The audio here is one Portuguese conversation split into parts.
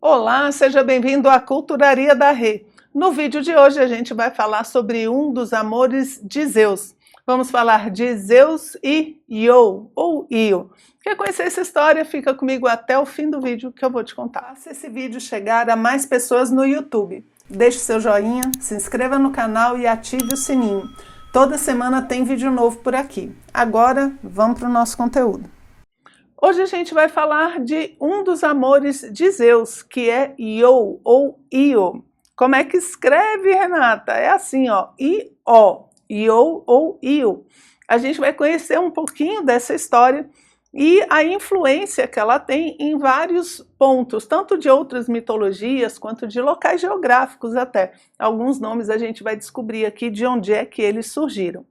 Olá, seja bem-vindo à Culturaria da Rê. No vídeo de hoje a gente vai falar sobre um dos amores de Zeus. Vamos falar de Zeus e Io, ou Io. Quer conhecer essa história? Fica comigo até o fim do vídeo que eu vou te contar. Faça esse vídeo chegar a mais pessoas no YouTube. Deixe seu joinha, se inscreva no canal e ative o sininho. Toda semana tem vídeo novo por aqui. Agora, vamos para o nosso conteúdo. Hoje a gente vai falar de um dos amores de Zeus, que é Io, ou Io. Como é que escreve, Renata? É assim, ó, I-O, Io ou Io. A gente vai conhecer um pouquinho dessa história e a influência que ela tem em vários pontos, tanto de outras mitologias, quanto de locais geográficos até. Alguns nomes a gente vai descobrir aqui de onde é que eles surgiram.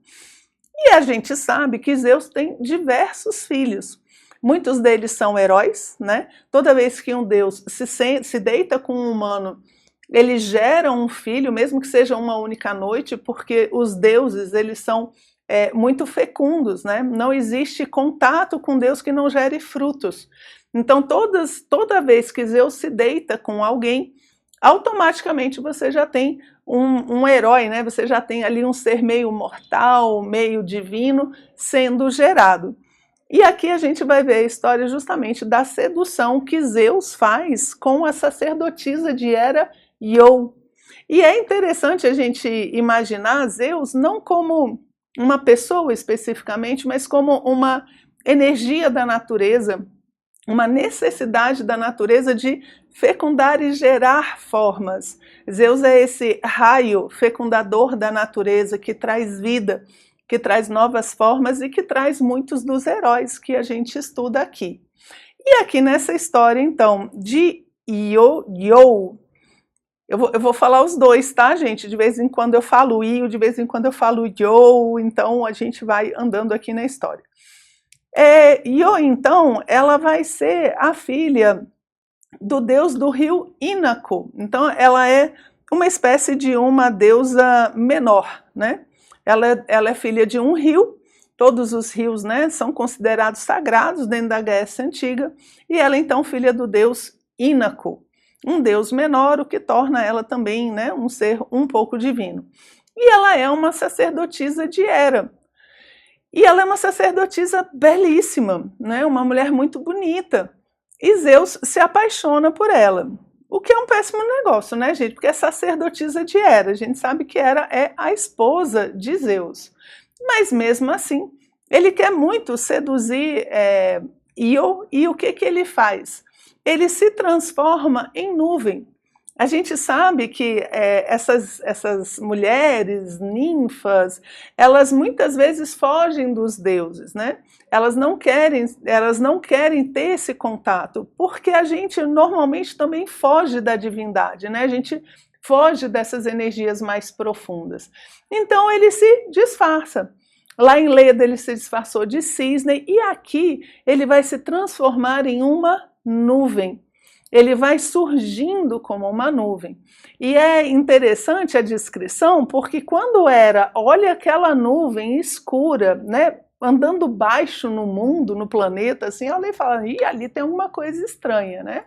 E a gente sabe que Zeus tem diversos filhos. Muitos deles são heróis, né? Toda vez que um deus se deita com um humano, ele gera um filho, mesmo que seja uma única noite, porque os deuses, eles são muito fecundos, né? Não existe contato com Deus que não gere frutos. Então, toda vez que Zeus se deita com alguém, automaticamente você já tem um herói, né? Você já tem ali um ser meio mortal, meio divino sendo gerado. E aqui a gente vai ver a história justamente da sedução que Zeus faz com a sacerdotisa de Hera, Io. E é interessante a gente imaginar Zeus não como uma pessoa especificamente, mas como uma energia da natureza, uma necessidade da natureza de fecundar e gerar formas. Zeus é esse raio fecundador da natureza que traz vida, que traz novas formas e que traz muitos dos heróis que a gente estuda aqui. E aqui nessa história, então, de Io, eu vou falar os dois, tá, gente? De vez em quando eu falo Io, de vez em quando eu falo Io, então a gente vai andando aqui na história. Io, então, ela vai ser a filha do deus do rio Ínaco. Então, ela é uma espécie de uma deusa menor, né? Ela é filha de um rio, todos os rios, né, são considerados sagrados dentro da Grécia Antiga, e ela então filha do deus Ínaco, um deus menor, o que torna ela também, né, um ser um pouco divino. E ela é uma sacerdotisa de Hera, e ela é uma sacerdotisa belíssima, né, uma mulher muito bonita, e Zeus se apaixona por ela. O que é um péssimo negócio, né, gente? Porque é sacerdotisa de Hera. A gente sabe que Hera é a esposa de Zeus. Mas mesmo assim, ele quer muito seduzir Io, e o que ele faz? Ele se transforma em nuvem. A gente sabe que essas mulheres, ninfas, elas muitas vezes fogem dos deuses, né? Elas não querem ter esse contato, porque a gente normalmente também foge da divindade, né? A gente foge dessas energias mais profundas. Então ele se disfarça. Lá em Leda ele se disfarçou de cisne e aqui ele vai se transformar em uma nuvem. Ele vai surgindo como uma nuvem. E é interessante a descrição, porque quando Hera olha aquela nuvem escura, né, andando baixo no mundo, no planeta, assim, ela fala, ih, ali tem alguma coisa estranha, né?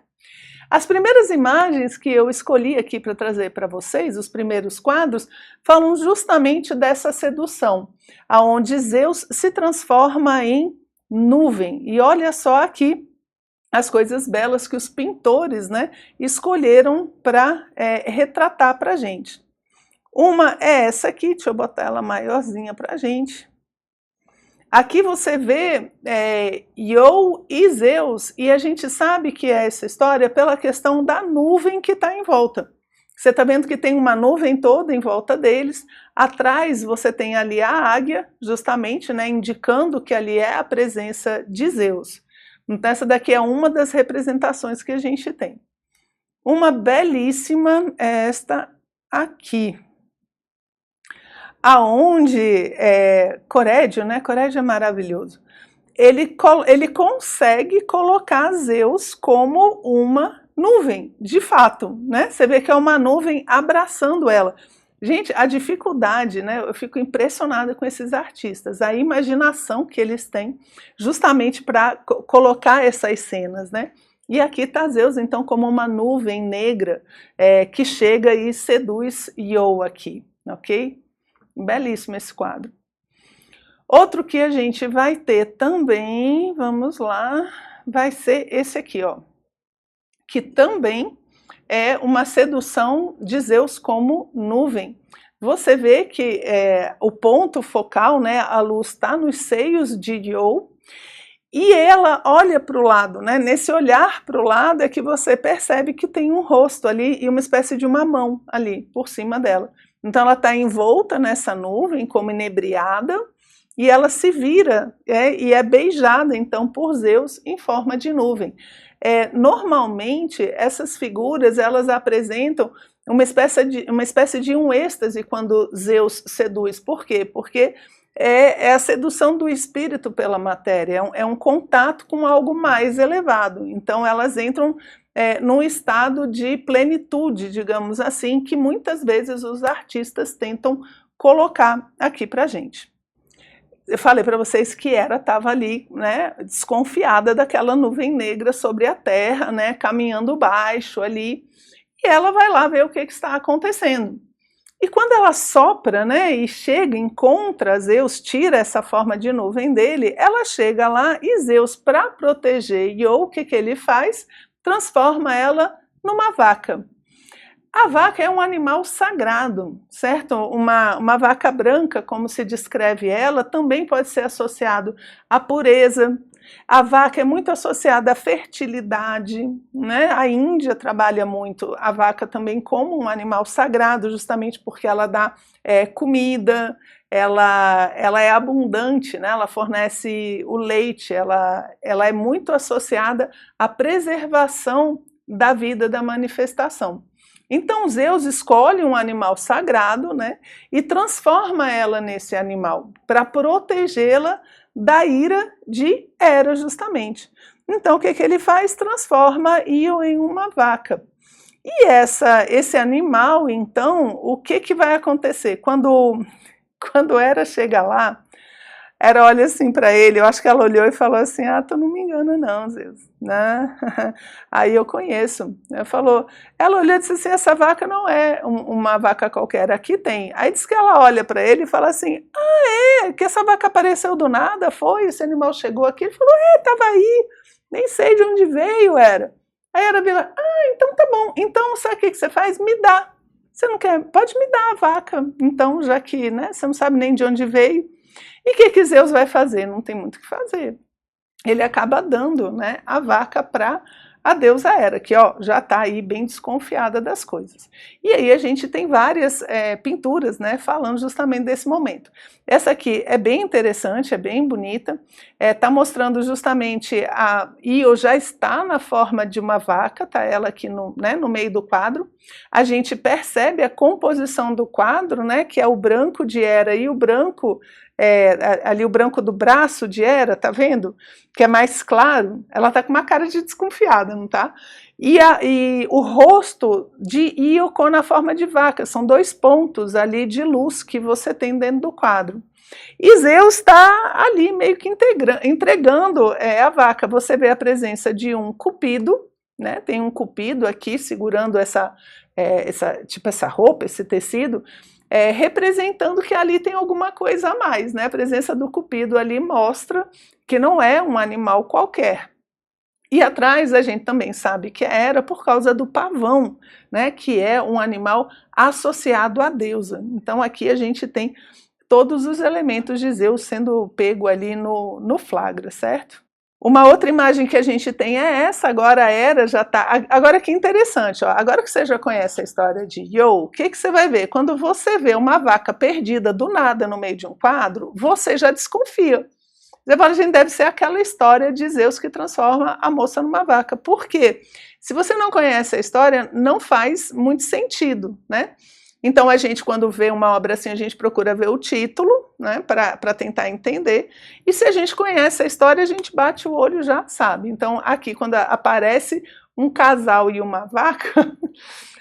As primeiras imagens que eu escolhi aqui para trazer para vocês, os primeiros quadros, falam justamente dessa sedução, aonde Zeus se transforma em nuvem. E olha só aqui as coisas belas que os pintores, né, escolheram para retratar para a gente. Uma é essa aqui, deixa eu botar ela maiorzinha para a gente. Aqui você vê Io e Zeus, e a gente sabe que é essa história pela questão da nuvem que está em volta. Você está vendo que tem uma nuvem toda em volta deles, atrás você tem ali a águia, justamente, né, indicando que ali é a presença de Zeus. Então essa daqui é uma das representações que a gente tem. Uma belíssima é esta aqui, aonde Corédio, né? Corédio é maravilhoso. Ele consegue colocar Zeus como uma nuvem, de fato, né? Você vê que é uma nuvem abraçando ela. Gente, a dificuldade, né? Eu fico impressionada com esses artistas, a imaginação que eles têm justamente para colocar essas cenas, né? E aqui está Zeus, então, como uma nuvem negra que chega e seduz Io aqui, ok? Belíssimo esse quadro. Outro que a gente vai ter também, vamos lá, vai ser esse aqui, ó, que também é uma sedução de Zeus como nuvem. Você vê que o ponto focal, né, a luz está nos seios de Io, e ela olha para o lado, né? Nesse olhar para o lado é que você percebe que tem um rosto ali e uma espécie de uma mão ali por cima dela. Então ela está envolta nessa nuvem como inebriada, e ela se vira e é beijada então por Zeus em forma de nuvem. Normalmente essas figuras elas apresentam uma espécie de um êxtase quando Zeus seduz. Por quê? Porque é a sedução do espírito pela matéria, é um contato com algo mais elevado. Então elas entram num estado de plenitude, digamos assim, que muitas vezes os artistas tentam colocar aqui para a gente. Eu falei para vocês que Hera estava ali, né, desconfiada daquela nuvem negra sobre a terra, né, caminhando baixo ali, e ela vai lá ver o que está acontecendo. E quando ela sopra, né, e chega, encontra Zeus, tira essa forma de nuvem dele, ela chega lá e Zeus, para proteger Io, o que ele faz? Transforma ela numa vaca. A vaca é um animal sagrado, certo? Uma vaca branca, como se descreve ela, também pode ser associado à pureza. A vaca é muito associada à fertilidade, né? A Índia trabalha muito a vaca também como um animal sagrado, justamente porque ela dá comida, ela é abundante, né? Ela fornece o leite, ela é muito associada à preservação da vida, da manifestação. Então Zeus escolhe um animal sagrado, né, e transforma ela nesse animal para protegê-la da ira de Hera, justamente. Então o que ele faz? Transforma Io em uma vaca. E esse animal, então, o que vai acontecer? Quando Hera chega lá, Hera olha assim para ele, eu acho que ela olhou e falou assim, tu não me engana não, Zeus, né? Aí eu conheço. Ela olhou e disse assim, essa vaca não é uma vaca qualquer, aqui tem. Aí diz que ela olha para ele e fala assim, que essa vaca apareceu do nada, esse animal chegou aqui, ele falou, estava aí, nem sei de onde veio, Hera. Aí Hera vira, então tá bom, então sabe o que você faz? Me dá. Você não quer? Pode me dar a vaca, então, já que, né, você não sabe nem de onde veio. E o que Zeus vai fazer? Não tem muito o que fazer. Ele acaba dando, né, a vaca para a deusa Hera, que já está aí bem desconfiada das coisas. E aí a gente tem várias pinturas, né, falando justamente desse momento. Essa aqui é bem interessante, é bem bonita, está mostrando justamente a Io já está na forma de uma vaca, está ela aqui no meio do quadro. A gente percebe a composição do quadro, né, que é o branco de Hera e o branco ali o branco do braço de Hera, tá vendo? Que é mais claro, ela tá com uma cara de desconfiada, não tá? E o rosto de Io na forma de vaca, são dois pontos ali de luz que você tem dentro do quadro. E Zeus está ali meio que entregando a vaca. Você vê a presença de um cupido, né? Tem um cupido aqui segurando essa roupa, esse tecido, representando que ali tem alguma coisa a mais, né? A presença do cupido ali mostra que não é um animal qualquer. E atrás a gente também sabe que era por causa do pavão, né? Que é um animal associado à deusa. Então aqui a gente tem todos os elementos de Zeus sendo pego ali no flagra, certo? Uma outra imagem que a gente tem é essa, agora a Hera já está... Agora que interessante, agora que você já conhece a história de Io, o que você vai ver? Quando você vê uma vaca perdida do nada no meio de um quadro, você já desconfia. Você fala, gente, deve ser aquela história de Zeus que transforma a moça numa vaca. Por quê? Se você não conhece a história, não faz muito sentido, né? Então a gente, quando vê uma obra assim, a gente procura ver o título, né, para tentar entender, e se a gente conhece a história, a gente bate o olho e já sabe. Então aqui, quando aparece um casal e uma vaca,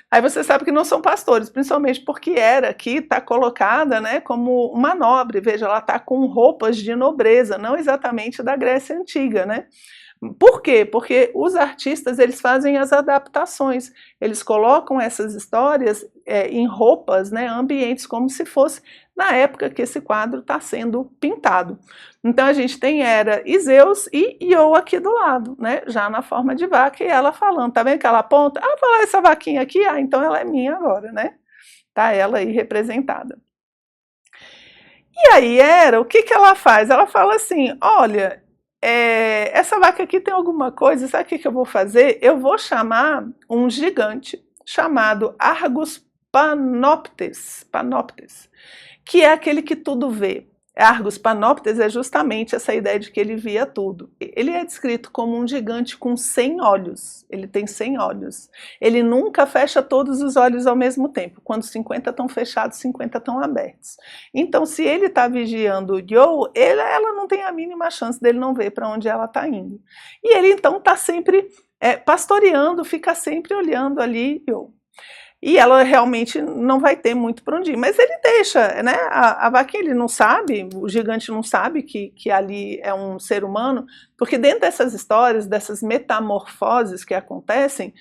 aí você sabe que não são pastores, principalmente porque Hera aqui está colocada, né, como uma nobre, veja, ela está com roupas de nobreza, não exatamente da Grécia Antiga, né? Por quê? Porque os artistas, eles fazem as adaptações, eles colocam essas histórias em roupas, né, ambientes, como se fosse na época que esse quadro está sendo pintado. Então a gente tem Hera e Zeus e Io aqui do lado, né, já na forma de vaca, e ela falando, tá vendo que ela aponta? Ah, vai lá essa vaquinha aqui, ah, então ela é minha agora, né? Tá ela aí representada. E aí Hera, o que que ela faz? Ela fala assim, olha, essa vaca aqui tem alguma coisa, sabe o que que eu vou fazer? Eu vou chamar um gigante chamado Argus Panoptes, que é aquele que tudo vê. Argus Panoptes é justamente essa ideia de que ele via tudo. Ele é descrito como um gigante com 100 olhos, ele tem 100 olhos. Ele nunca fecha todos os olhos ao mesmo tempo, quando 50 estão fechados, 50 estão abertos. Então se ele está vigiando Io, ela não tem a mínima chance dele não ver para onde ela está indo. E ele então está sempre pastoreando, fica sempre olhando ali Io. E ela realmente não vai ter muito para onde ir, mas ele deixa, né? A vaquinha, ele não sabe, o gigante não sabe que ali é um ser humano, porque dentro dessas histórias, dessas metamorfoses que acontecem,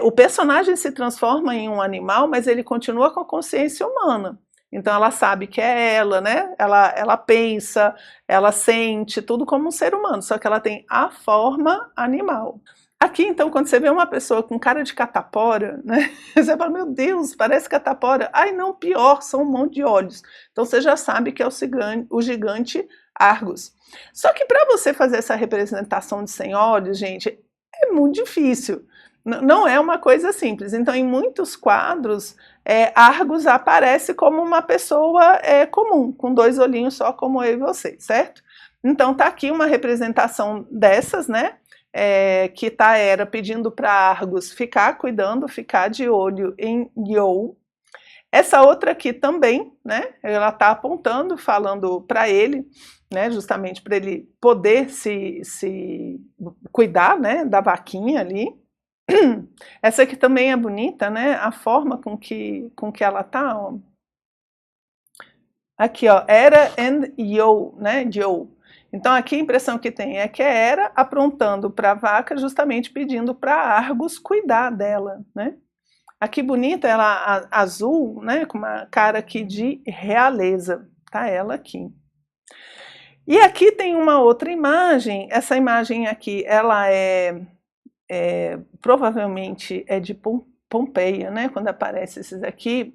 o personagem se transforma em um animal, mas ele continua com a consciência humana. Então ela sabe que é ela, né? Ela pensa, ela sente, tudo como um ser humano, só que ela tem a forma animal. Aqui, então, quando você vê uma pessoa com cara de catapora, né, você fala, meu Deus, parece catapora. Ai, não, pior, são um monte de olhos. Então você já sabe que é o gigante Argus. Só que para você fazer essa representação de 100 olhos, gente, é muito difícil. Não é uma coisa simples. Então, em muitos quadros, Argus aparece como uma pessoa comum, com 2 olhinhos só, como eu e você, certo? Então, tá aqui uma representação dessas, né? Que tá Hera pedindo para Argus ficar cuidando, ficar de olho em Io. Essa outra aqui também, né? Ela tá apontando, falando para ele, né? Justamente para ele poder se cuidar, né? Da vaquinha ali. Essa aqui também é bonita, né? A forma com que ela tá, ó. Aqui, ó, Hera and Io, né? Io. Então aqui a impressão que tem é que é Hera aprontando para a vaca, justamente pedindo para Argus cuidar dela, né? Aqui bonita, ela azul, né? Com uma cara aqui de realeza, tá ela aqui. E aqui tem uma outra imagem, essa imagem aqui, ela provavelmente é de Pompeia, né? Quando aparece esses aqui,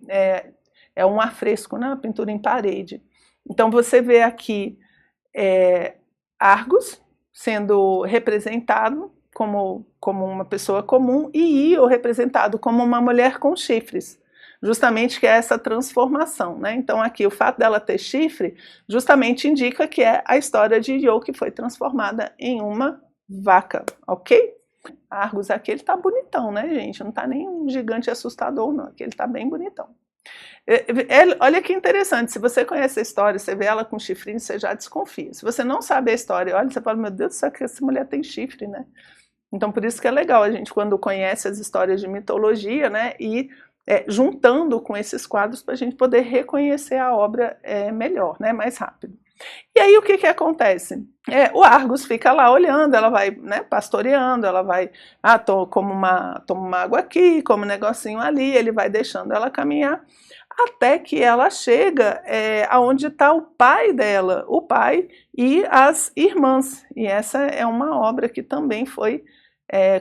é um afresco, né? Uma pintura em parede. Então você vê aqui Argus sendo representado como uma pessoa comum e Io representado como uma mulher com chifres, justamente que é essa transformação, né? Então aqui o fato dela ter chifre justamente indica que é a história de Io que foi transformada em uma vaca, ok? Argus aqui ele tá bonitão, né, gente? Não tá nem um gigante assustador não, aqui ele tá bem bonitão. Olha que interessante, se você conhece a história, você vê ela com chifrinho, você já desconfia. Se você não sabe a história, olha, você fala, meu Deus do céu, que essa mulher tem chifre, né? Então por isso que é legal a gente quando conhece as histórias de mitologia, né, e juntando com esses quadros para a gente poder reconhecer a obra melhor, né, mais rápido. E aí o que que acontece? O Argus fica lá olhando, ela vai, né, pastoreando, ela vai, toma uma água aqui, come um negocinho ali, ele vai deixando ela caminhar, até que ela chega aonde está o pai dela, o pai e as irmãs, e essa é uma obra que também foi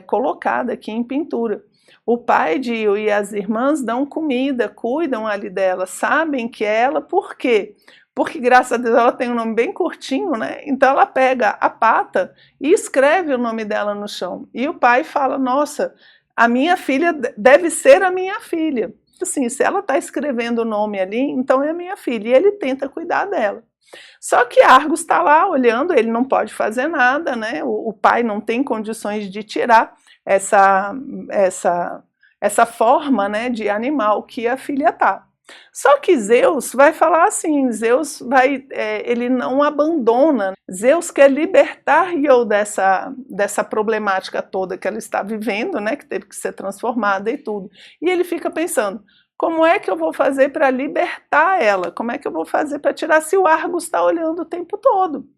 colocada aqui em pintura. O pai de Io e as irmãs dão comida, cuidam ali dela, sabem que é ela, por quê? Porque graças a Deus ela tem um nome bem curtinho, né? Então ela pega a pata e escreve o nome dela no chão. E o pai fala, nossa, a minha filha deve ser a minha filha. Assim, se ela está escrevendo o nome ali, então é a minha filha. E ele tenta cuidar dela. Só que Argus está lá olhando, ele não pode fazer nada, né? O pai não tem condições de tirar essa forma, né, de animal que a filha está. Só que Zeus vai falar assim, Zeus ele não abandona, Zeus quer libertar Io dessa problemática toda que ela está vivendo, né, que teve que ser transformada e tudo. E ele fica pensando, como é que eu vou fazer para libertar ela? Como é que eu vou fazer para tirar se o Argus está olhando o tempo todo?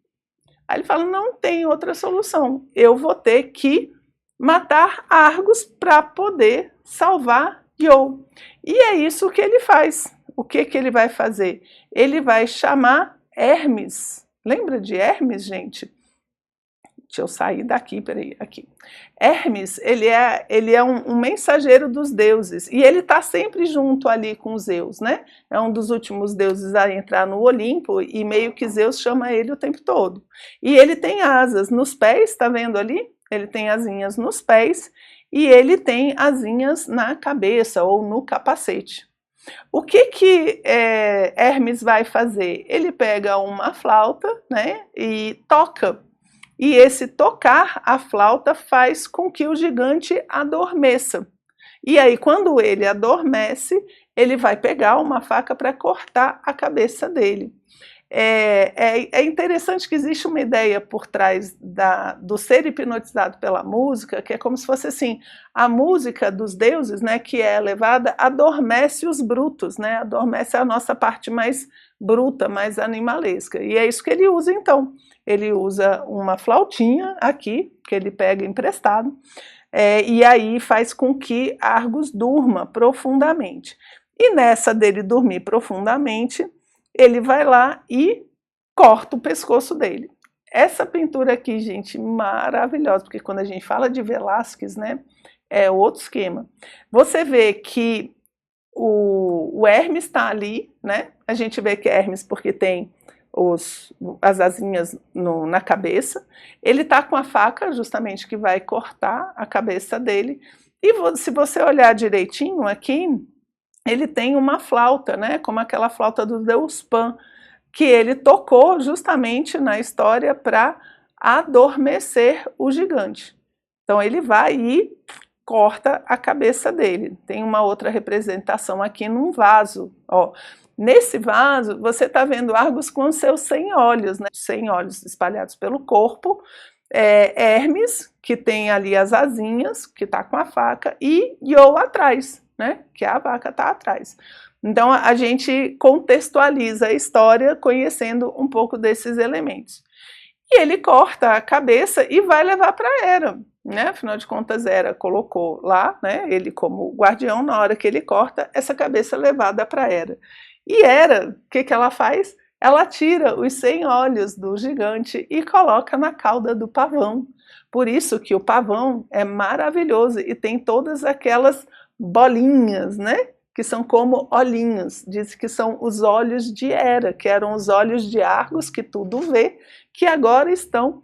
Aí ele fala, não tem outra solução, eu vou ter que matar Argos para poder salvar Iou. E é isso que ele faz. O que ele vai fazer? Ele vai chamar Hermes. Lembra de Hermes, gente? Deixa eu sair daqui, peraí, aqui. Hermes, ele é um mensageiro dos deuses, e ele está sempre junto ali com Zeus, né? É um dos últimos deuses a entrar no Olimpo, e meio que Zeus chama ele o tempo todo. E ele tem asas nos pés, tá vendo ali? Ele tem asinhas nos pés, e ele tem asinhas na cabeça, ou no capacete. O que Hermes vai fazer? Ele pega uma flauta, né, e toca. E esse tocar a flauta faz com que o gigante adormeça. E aí, quando ele adormece, ele vai pegar uma faca para cortar a cabeça dele. É interessante que existe uma ideia por trás do ser hipnotizado pela música, que é como se fosse assim, a música dos deuses, né, que é elevada, adormece os brutos, né, adormece a nossa parte mais bruta, mais animalesca. E é isso que ele usa então. Ele usa uma flautinha aqui, que ele pega emprestado, e aí faz com que Argos durma profundamente. E nessa dele dormir profundamente, ele vai lá e corta o pescoço dele. Essa pintura aqui, gente, maravilhosa, porque quando a gente fala de Velázquez, né, é outro esquema. Você vê que o Hermes está ali, né, a gente vê que é Hermes porque tem as asinhas na cabeça, ele está com a faca justamente que vai cortar a cabeça dele, e se você olhar direitinho aqui, ele tem uma flauta, né, como aquela flauta do Deus Pan, que ele tocou justamente na história para adormecer o gigante. Então ele vai e corta a cabeça dele. Tem uma outra representação aqui num vaso, ó. Nesse vaso, você está vendo Argos com os seus 100 olhos, né? 100 olhos espalhados pelo corpo, Hermes, que tem ali as asinhas, que está com a faca, e Iou atrás, né? Que a vaca está atrás. Então a gente contextualiza a história conhecendo um pouco desses elementos. E ele corta a cabeça e vai levar para Hera, né? Afinal de contas, Hera colocou lá, né? Ele como guardião, na hora que ele corta, essa cabeça é levada para Hera. E Hera, o que ela faz? Ela tira os 100 olhos do gigante e coloca na cauda do pavão. Por isso que o pavão é maravilhoso e tem todas aquelas bolinhas, né? Que são como olhinhos. Diz que são os olhos de Hera, que eram os olhos de Argos, que tudo vê, que agora estão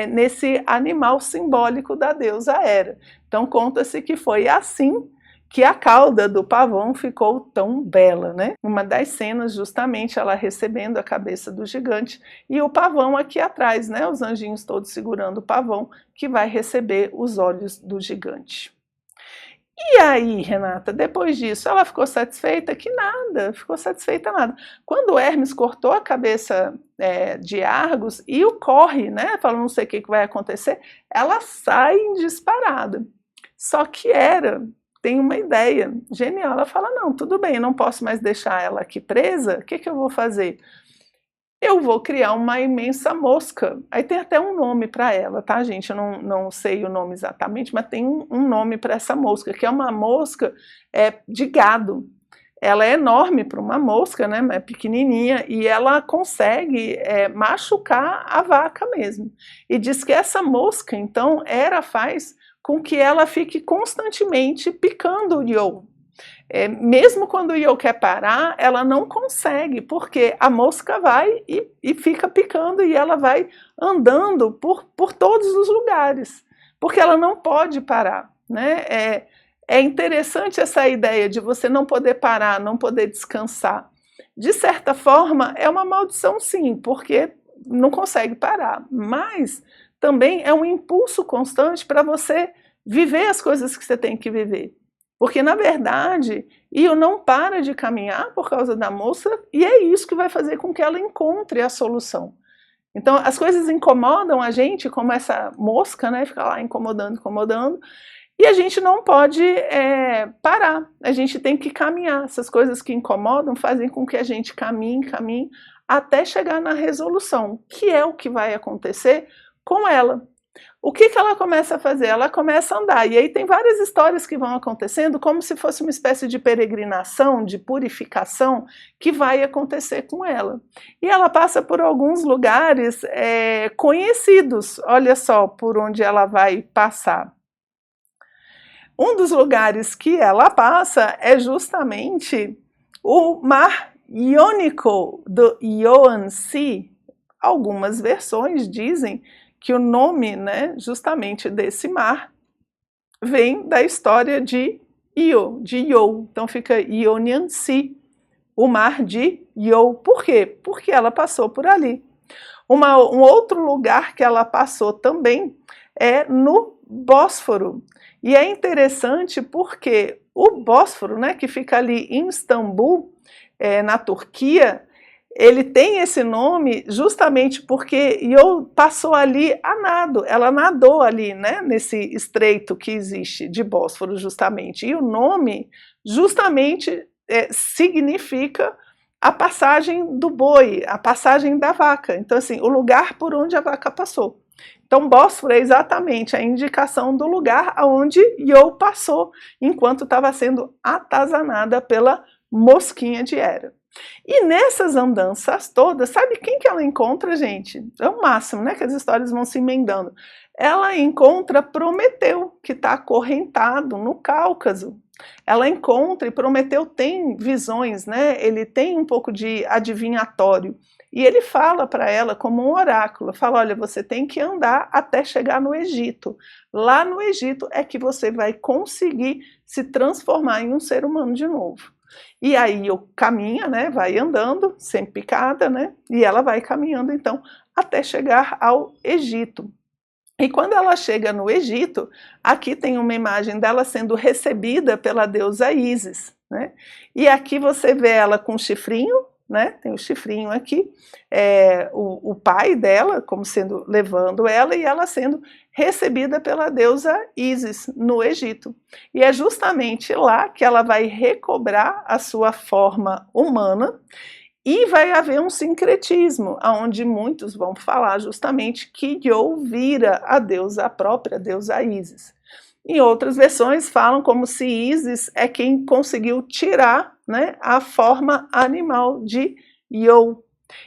nesse animal simbólico da deusa Hera. Então conta-se que foi assim que a cauda do pavão ficou tão bela, né? Uma das cenas, justamente, ela recebendo a cabeça do gigante e o pavão aqui atrás, né? Os anjinhos todos segurando o pavão que vai receber os olhos do gigante. E aí, Renata, depois disso, ela ficou satisfeita? Que nada, ficou satisfeita nada. Quando Hermes cortou a cabeça de Argos e o corre, né? Fala, não sei o que vai acontecer, ela sai em disparada. Só que Hera tem uma ideia genial, ela fala, não, tudo bem, eu não posso mais deixar ela aqui presa, o que eu vou fazer? Eu vou criar uma imensa mosca. Aí tem até um nome para ela, tá, gente? Eu não sei o nome exatamente, mas tem um nome para essa mosca, que é uma mosca de gado. Ela é enorme para uma mosca, né? É pequenininha, e ela consegue machucar a vaca mesmo. E diz que essa mosca, então, Hera faz com que ela fique constantemente picando o Iou. Mesmo quando o Iou quer parar, ela não consegue, porque a mosca vai e fica picando, e ela vai andando por todos os lugares, porque ela não pode parar, né? É interessante essa ideia de você não poder parar, não poder descansar. De certa forma, é uma maldição sim, porque não consegue parar, mas também é um impulso constante para você viver as coisas que você tem que viver. Porque, na verdade, Iou não para de caminhar por causa da moça, e é isso que vai fazer com que ela encontre a solução. Então, as coisas incomodam a gente, como essa mosca, né? Fica lá incomodando, incomodando, e a gente não pode parar, a gente tem que caminhar. Essas coisas que incomodam fazem com que a gente caminhe, caminhe, até chegar na resolução, que é o que vai acontecer com ela. O que ela começa a fazer? Ela começa a andar, e aí tem várias histórias que vão acontecendo, como se fosse uma espécie de peregrinação, de purificação, que vai acontecer com ela. E ela passa por alguns lugares conhecidos, olha só por onde ela vai passar. Um dos lugares que ela passa é justamente o Mar Iônico do Ioan Sea. Algumas versões dizem que o nome, né, justamente desse mar, vem da história de Io. Então fica Ionian Sea, o mar de Io. Por quê? Porque ela passou por ali. Um outro lugar que ela passou também é no Bósforo. E é interessante porque o Bósforo, né, que fica ali em Istambul, na Turquia, ele tem esse nome justamente porque Io passou ali a nado, ela nadou ali, né, nesse estreito que existe de Bósforo justamente, e o nome justamente significa a passagem do boi, a passagem da vaca, então assim, o lugar por onde a vaca passou. Então Bósforo é exatamente a indicação do lugar aonde Io passou, enquanto estava sendo atazanada pela mosquinha de Hera. E nessas andanças todas, sabe quem que ela encontra, gente? É o máximo, né, que as histórias vão se emendando. Ela encontra Prometeu, que está acorrentado no Cáucaso. Ela encontra, e Prometeu tem visões, né? Ele tem um pouco de adivinhatório. E ele fala para ela como um oráculo, fala, olha, você tem que andar até chegar no Egito. Lá no Egito é que você vai conseguir se transformar em um ser humano de novo. E aí caminha, né, vai andando, sem picada, né, e ela vai caminhando então até chegar ao Egito. E quando ela chega no Egito, aqui tem uma imagem dela sendo recebida pela deusa Ísis, né, e aqui você vê ela com chifrinho, né, tem o chifrinho aqui, o pai dela como sendo, levando ela, e ela sendo recebida pela deusa Ísis no Egito. E é justamente lá que ela vai recobrar a sua forma humana, e vai haver um sincretismo, onde muitos vão falar justamente que Io vira a própria deusa Ísis. Em outras versões falam como se Ísis é quem conseguiu tirar, né, a forma animal de Io.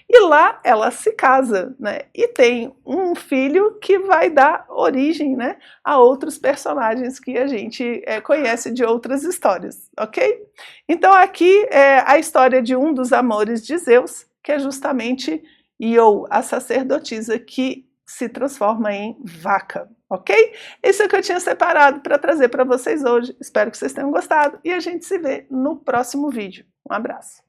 E lá ela se casa, né, e tem um filho que vai dar origem, né, a outros personagens que a gente conhece de outras histórias, ok? Então aqui é a história de um dos amores de Zeus, que é justamente Io, a sacerdotisa que se transforma em vaca, ok? Isso é o que eu tinha separado para trazer para vocês hoje. Espero que vocês tenham gostado e a gente se vê no próximo vídeo. Um abraço.